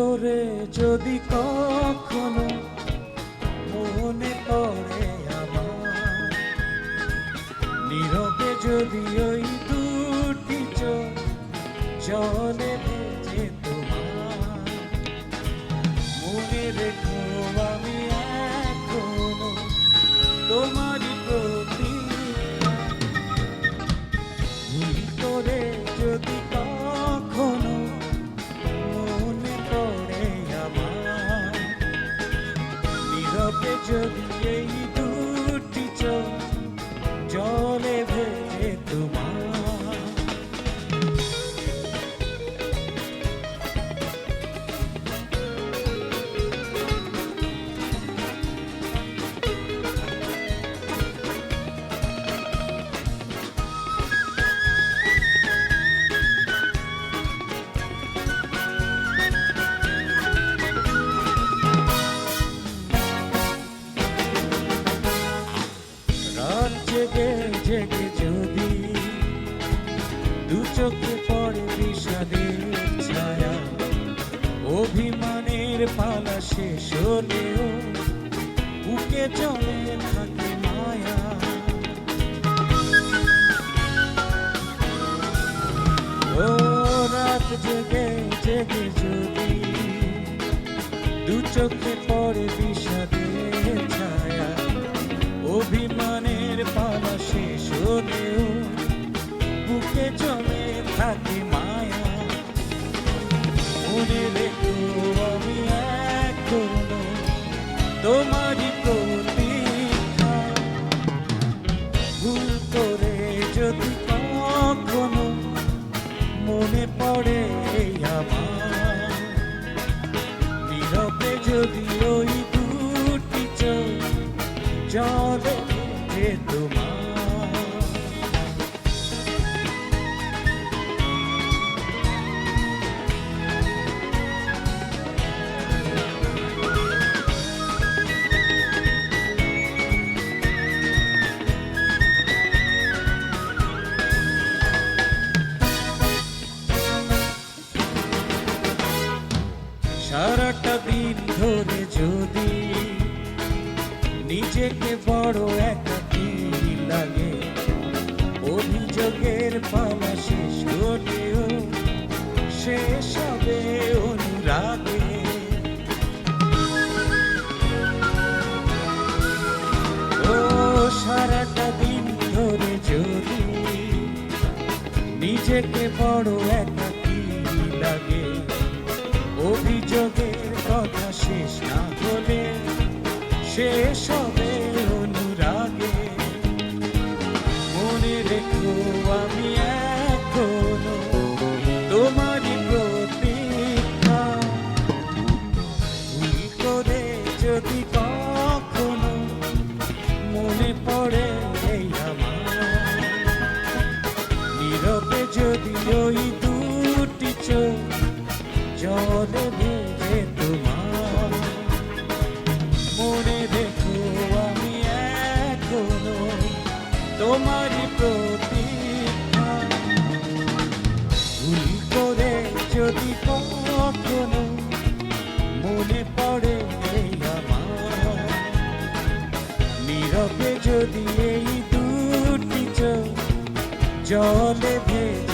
করে যদি কখনো মনে পড়ে আমার, নীরবে যদি ওই দুটি চোখ জলে ভেজে তোমার, মনে রেখো আমি এখনো তোমারই প্রতি। ভুল করে যদি কখনো মনে পড়ে আমার, নীরবে যদি এই দুটি চোখ জলে ভেজে তোমার। রাত জেগে জেগে যদি দু চোখে পড়ে বিষাদের ছায়া, অভিমানের পালা শেষ হলেও বুকে জমে থাকে মায়া। ও রাত জেগে জেগে যদি দু চোখে পড়ে বিষাদের ছায়া, অভিমানের পালা শেষ হলেও বুকে জমে থাকে মায়া। মনে রেখো আমি এখনো তোমারই প্রতীক্ষা। ভুল করে যদি কখনো মনে পড়ে আমার, নীরবে যদি ওই দুটি চোখ জলে ভেজে তোমার। সারাটা দিন ধরে যদি নিজেকে বড় একাকী লাগে, অভিযোগের পালা শেষ হলেও শেষ হবে অনুরাগে। ও সারাটা দিন ধরে যদি নিজেকে বড় একাকী লাগে, অভিযোগের কথা শেষ না হলে শেষ হবে অনুরাগে। মনে রেখো আমি এখনো তোমারই প্রতীক্ষা। ভুল করে যদি কখনো মনে পড়ে আমার, নীরবে যদি ওই দুটি চোখ জলে ভেজে তোমার। মনে রেখো আমি এখনো তোমারই প্রতীক্ষা। ভুল করে যদি কখনো মনে পড়ে আমার, নীরবে যদি এই দুটি চোখ জলে ভেজে